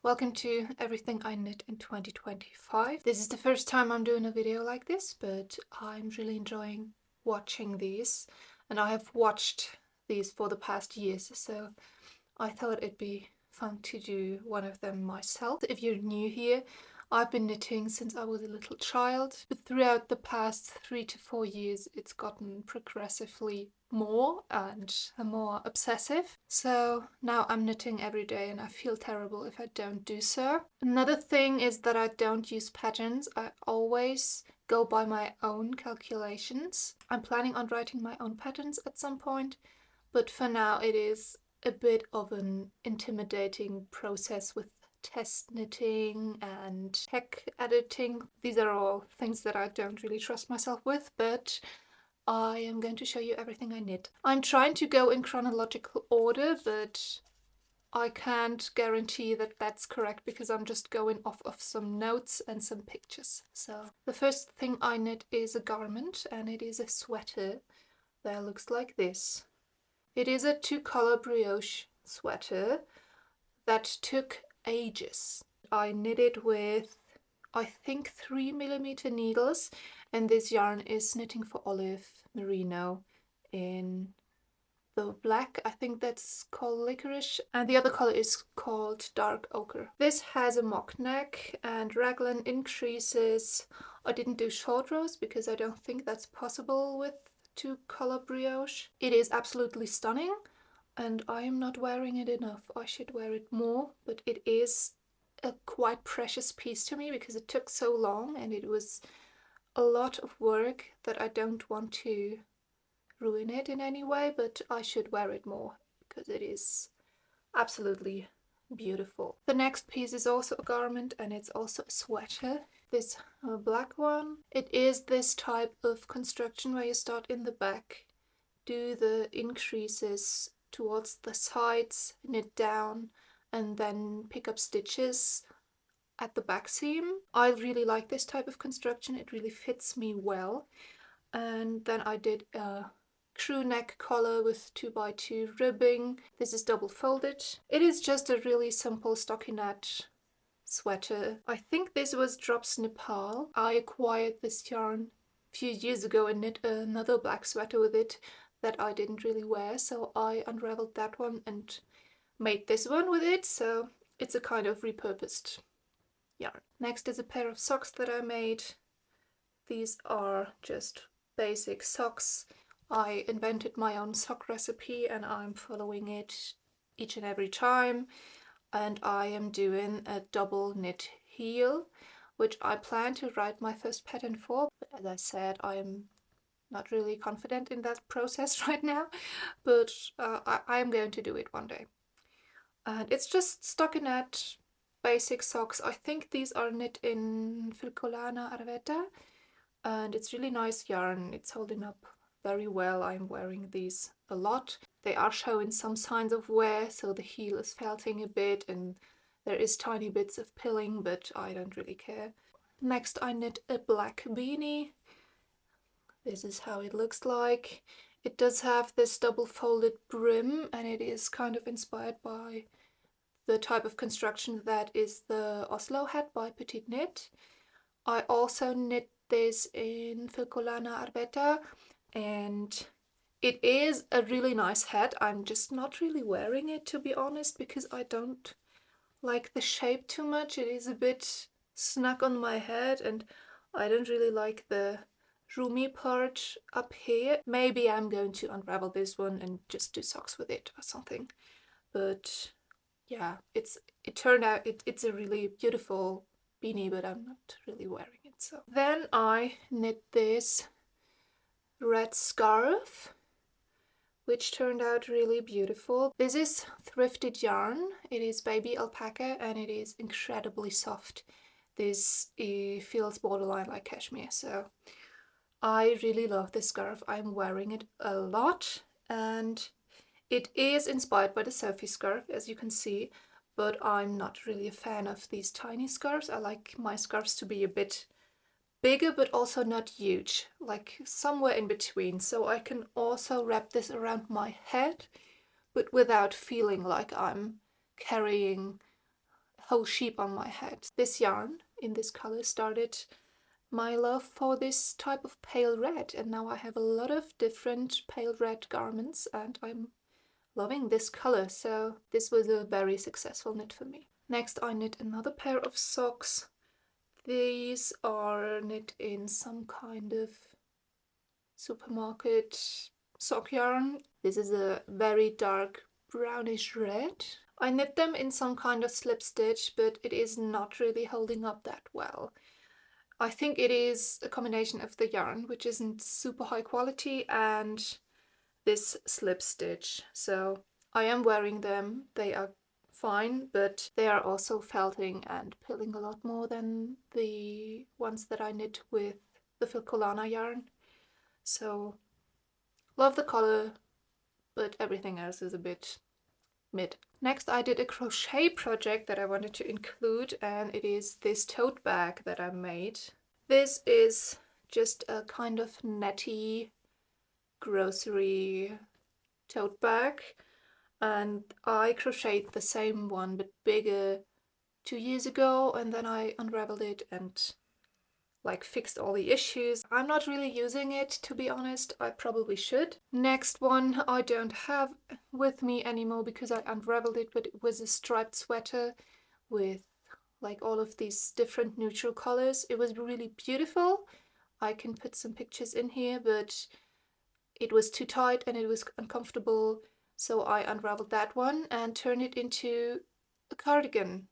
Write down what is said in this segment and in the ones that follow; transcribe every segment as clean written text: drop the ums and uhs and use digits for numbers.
Welcome to Everything I Knit in 2025. This is the first time I'm doing a video like this, but I'm really enjoying watching these, and I have watched these for the past years, so I thought it'd be fun to do one of them myself. If you're new here, I've been knitting since I was a little child, but throughout the past 3 to 4 years it's gotten progressively more and more obsessive. So now I'm knitting every day and I feel terrible if I don't do so. Another thing is that I don't use patterns. I always go by my own calculations. I'm planning on writing my own patterns at some point, but for now it is a bit of an intimidating process with test knitting and tech editing. These are all things that I don't really trust myself with, but I am going to show you everything I knit. I'm trying to go in chronological order, but I can't guarantee that that's correct because I'm just going off of some notes and some pictures. So the first thing I knit is a garment, and it is a sweater that looks like this. It is a 2-color brioche sweater that took ages. I knit it with, I think, 3mm needles, and this yarn is Knitting for Olive Merino in the black. I think that's called licorice, and the other color is called dark ochre. This has a mock neck and raglan increases. I didn't do short rows because I don't think that's possible with 2-color brioche. It is absolutely stunning, and I am not wearing it enough. I should wear it more, but it is a quite precious piece to me because it took so long and it was a lot of work that I don't want to ruin it in any way, but I should wear it more because it is absolutely beautiful. The next piece is also a garment, and it's also a sweater. This black one. It is this type of construction where you start in the back, do the increases towards the sides, knit down, and then pick up stitches at the back seam. I really like this type of construction. It really fits me well. And then I did a crew neck collar with 2x2 ribbing. This is double folded. It is just a really simple stockinette sweater. I think this was Drops Nepal. I acquired this yarn a few years ago and knit another black sweater with it that I didn't really wear, so I unraveled that one and made this one with it, so it's a kind of repurposed yarn. Next is a pair of socks that I made. These are just basic socks. I invented my own sock recipe and I'm following it each and every time, and I am doing a double knit heel, which I plan to write my first pattern for, but as I said, I am not really confident in that process right now, but I am going to do it one day. And it's just stockinette basic socks. I think these are knit in Filcolana Arveta, and it's really nice yarn. It's holding up very well. I'm wearing these a lot. They are showing some signs of wear, so the heel is felting a bit and there is tiny bits of pilling, but I don't really care. Next I knit a black beanie. This is how it looks like. It does have this double folded brim, and it is kind of inspired by the type of construction that is the Oslo hat by Petite Knit. I also knit this in Filcolana Arbeta, and it is a really nice hat. I'm just not really wearing it, to be honest, because I don't like the shape too much. It is a bit snug on my head and I don't really like the roomy part up here. Maybe I'm going to unravel this one and just do socks with it or something. But yeah, it turned out it's a really beautiful beanie, but I'm not really wearing it. So then I knit this red scarf, which turned out really beautiful. This is thrifted yarn. It is baby alpaca and it is incredibly soft. This feels borderline like cashmere, so I really love this scarf. I'm wearing it a lot, and it is inspired by the Sophie scarf, as you can see, but I'm not really a fan of these tiny scarves. I like my scarves to be a bit bigger, but also not huge, like somewhere in between, so I can also wrap this around my head, but without feeling like I'm carrying whole sheep on my head. This yarn in this color started my love for this type of pale red, and now I have a lot of different pale red garments and I'm loving this color, so this was a very successful knit for me. Next I knit another pair of socks. These are knit in some kind of supermarket sock yarn. This is a very dark brownish red. I knit them in some kind of slip stitch, but it is not really holding up that well. I think it is a combination of the yarn, which isn't super high quality, and this slip stitch. So I am wearing them, they are fine, but they are also felting and pilling a lot more than the ones that I knit with the Filcolana yarn. So love the color, but everything else is a bit mid. Next I did a crochet project that I wanted to include, and it is this tote bag that I made. This is just a kind of netty grocery tote bag, and I crocheted the same one but bigger 2 years ago, and then I unraveled it and like fixed all the issues. I'm not really using it, to be honest. I probably should. Next one I don't have with me anymore because I unraveled it, but it was a striped sweater with like all of these different neutral colors. It was really beautiful. I can put some pictures in here, but it was too tight and it was uncomfortable, so I unraveled that one and turned it into a cardigan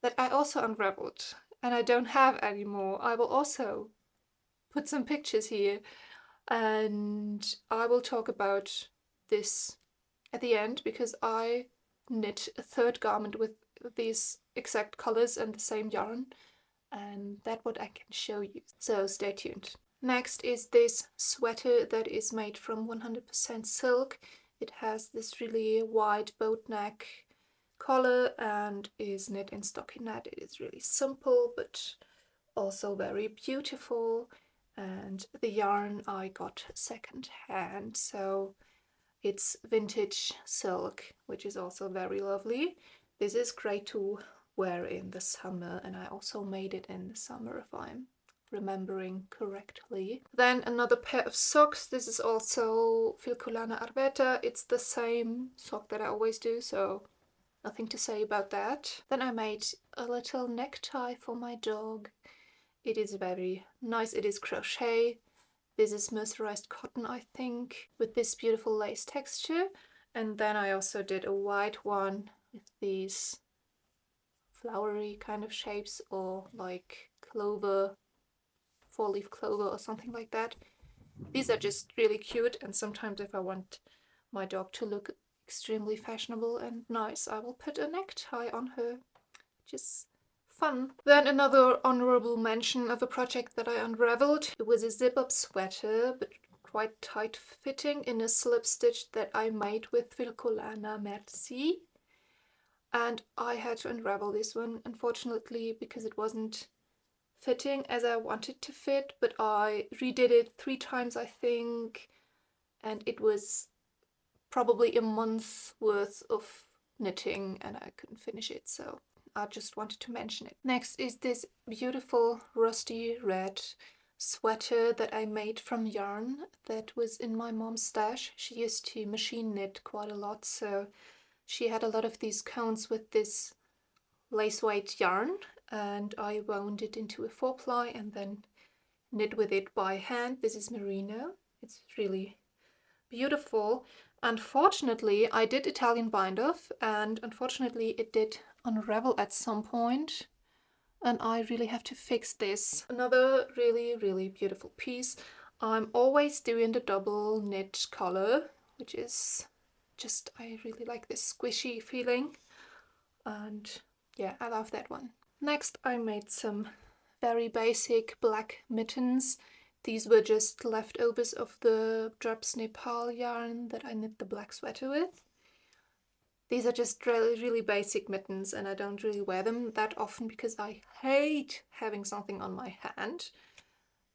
that I also unraveled and I don't have anymore. I will also put some pictures here, and I will talk about this at the end because I knit a third garment with these exact colors and the same yarn, and that's what I can show you. So stay tuned. Next is this sweater that is made from 100% silk. It has this really wide boat neck collar and is knit in stockinette. It is really simple but also very beautiful, and the yarn I got second hand, so it's vintage silk, which is also very lovely. This is great to wear in the summer, and I also made it in the summer if I'm remembering correctly. Then another pair of socks. This is also Filcolana Arbeta. It's the same sock that I always do, so nothing to say about that. Then I made a little necktie for my dog. It is very nice. It is crochet. This is mercerized cotton, I think, with this beautiful lace texture. And then I also did a white one with these flowery kind of shapes, or like clover, four-leaf clover or something like that. These are just really cute, and sometimes if I want my dog to look extremely fashionable and nice, I will put a necktie on her, which is fun. Then another honorable mention of a project that I unraveled. It was a zip-up sweater, but quite tight fitting, in a slip stitch that I made with Filcolana Merci. And I had to unravel this one, unfortunately, because it wasn't fitting as I wanted to fit, but I redid it 3 times, I think, and it was probably a month's worth of knitting and I couldn't finish it, so I just wanted to mention it. Next is this beautiful rusty red sweater that I made from yarn that was in my mom's stash. She used to machine knit quite a lot, so she had a lot of these cones with this lace weight yarn, and I wound it into a 4-ply and then knit with it by hand. This is merino. It's really beautiful. Unfortunately, I did Italian bind off, and unfortunately it did unravel at some point, and I really have to fix this. Another really beautiful piece. I'm always doing the double knit collar, which is just, I really like this squishy feeling, and yeah, I love that one. Next I made some very basic black mittens. These were just leftovers of the Drops Nepal yarn that I knit the black sweater with. These are just really basic mittens, and I don't really wear them that often because I hate having something on my hand.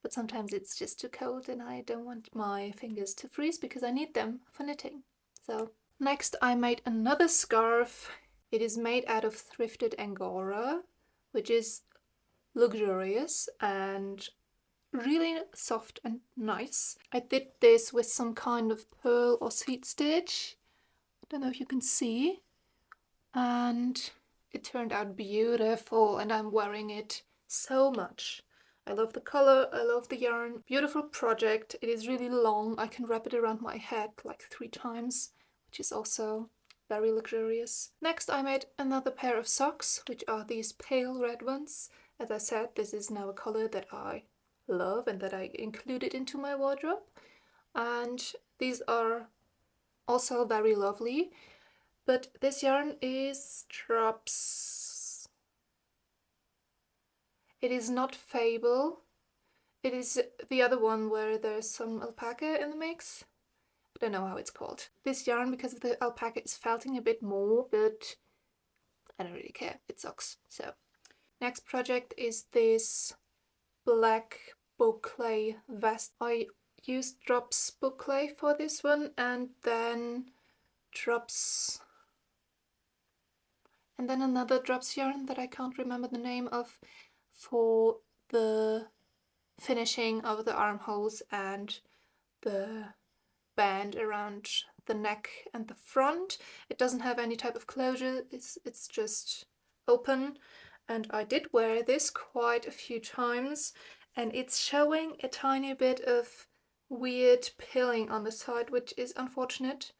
But sometimes it's just too cold and I don't want my fingers to freeze because I need them for knitting. So next I made another scarf It is made out of thrifted Angora, which is luxurious and really soft and nice. I did this with some kind of pearl or seed stitch. I don't know if you can see. And it turned out beautiful, and I'm wearing it so much. I love the color, I love the yarn. Beautiful project. It is really long. I can wrap it around my head like 3 times, which is also very luxurious. Next, I made another pair of socks, which are these pale red ones. As I said, this is now a color that I love and that I included into my wardrobe. And these are also very lovely. But this yarn is drops. It is not Fable. It is the other one where there's some alpaca in the mix. I don't know how it's called. This yarn, because of the alpaca, is felting a bit more, but I don't really care. It sucks. So, next project is this black Boucl vest. I used drops Boucl for this one, and then drops, and then another drops yarn that I can't remember the name of for the finishing of the armholes and the band around the neck and the front. It doesn't have any type of closure, it's just open, and I did wear this quite a few times, and it's showing a tiny bit of weird pilling on the side, which is unfortunate.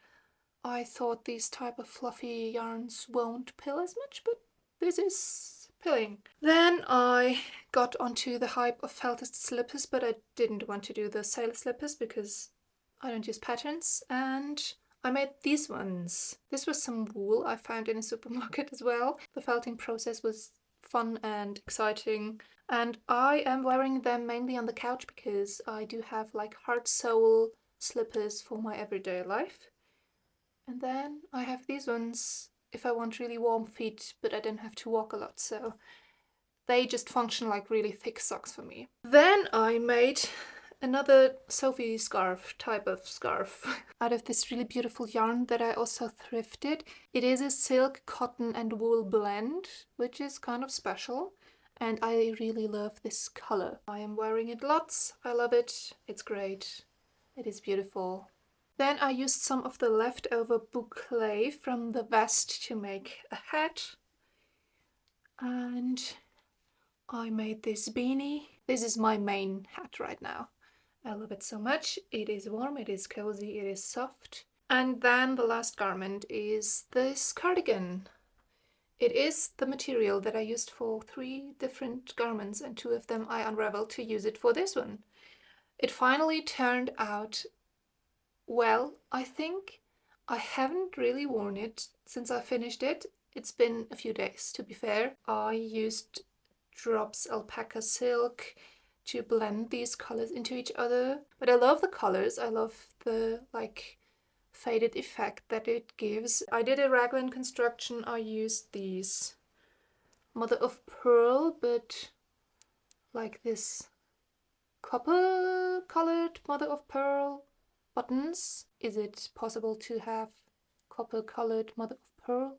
I thought these type of fluffy yarns won't pill as much, but this is pilling. Then I got onto the hype of felted slippers, but I didn't want to do the sailor slippers because I don't use patterns, and I made these ones. This was some wool I found in a supermarket as well. The felting process was fun and exciting, and I am wearing them mainly on the couch because I do have like hard sole slippers for my everyday life. And then I have these ones if I want really warm feet, but I don't have to walk a lot, so they just function like really thick socks for me. Then I made another Sophie scarf, type of scarf, out of this really beautiful yarn that I also thrifted. It is a silk, cotton and wool blend, which is kind of special, and I really love this color. I am wearing it lots. I love it. It's great. It is beautiful. Then I used some of the leftover Boucl from the vest to make a hat. And I made this beanie. This is my main hat right now. I love it so much. It is warm, it is cozy, it is soft. And then the last garment is this cardigan. It is the material that I used for 3 different garments, and 2 of them I unraveled to use it for this one. It finally turned out well. I think I haven't really worn it since I finished it. It's been a few days, to be fair. I used drops alpaca silk to blend these colors into each other, but I love the colors. I love the like faded effect that it gives. I did a raglan construction. I used these mother of pearl, but like this copper colored mother of pearl buttons. Is it possible to have copper colored mother of pearl?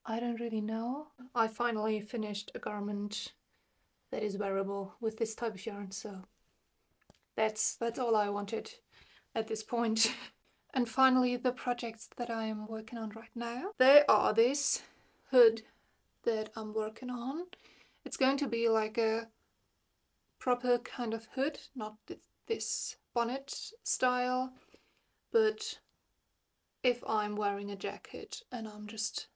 I don't really know. I finally finished a garment that is wearable with this type of yarn, so that's all I wanted at this point. And finally, the projects that I am working on right now. They are this hood that I'm working on. It's going to be like a proper kind of hood, not this bonnet style, but if I'm wearing a jacket and I'm just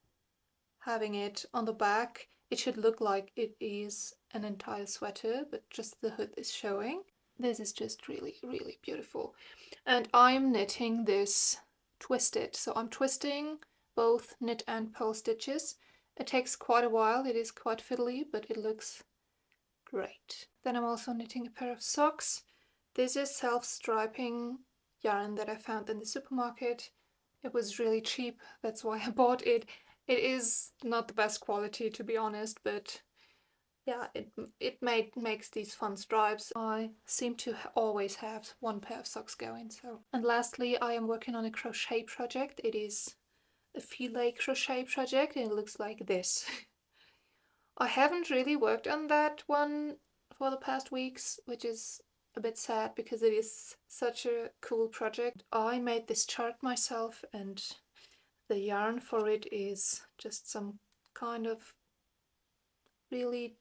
having it on the back, it should look like it is an entire sweater, but just the hood is showing. This is just really, really beautiful. And I'm knitting this twisted, so I'm twisting both knit and purl stitches. It takes quite a while, it is quite fiddly, but it looks great. Then I'm also knitting a pair of socks. This is self-striping yarn that I found in the supermarket. It was really cheap, that's why I bought it. It is not the best quality, to be honest, but yeah, it makes these fun stripes. I seem to always have 1 pair of socks going, so. And lastly, I am working on a crochet project. It is a filet crochet project, and it looks like this. I haven't really worked on that one for the past weeks, which is a bit sad because it is such a cool project. I made this chart myself, and the yarn for it is just some kind of really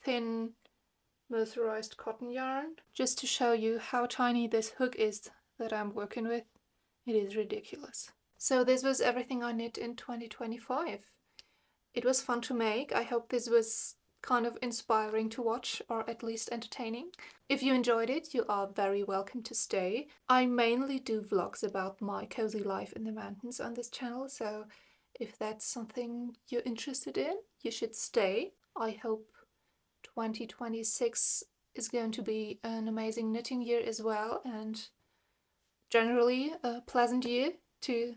thin mercerized cotton yarn. Just to show you how tiny this hook is that I'm working with, it is ridiculous. So this was everything I knit in 2025. It was fun to make. I hope this was kind of inspiring to watch, or at least entertaining. If you enjoyed it, you are very welcome to stay. I mainly do vlogs about my cozy life in the mountains on this channel, so if that's something you're interested in, you should stay. I hope 2026 is going to be an amazing knitting year as well, and generally a pleasant year to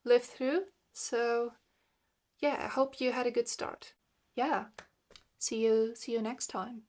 live through. So yeah, I hope you had a good start. Yeah, see you next time.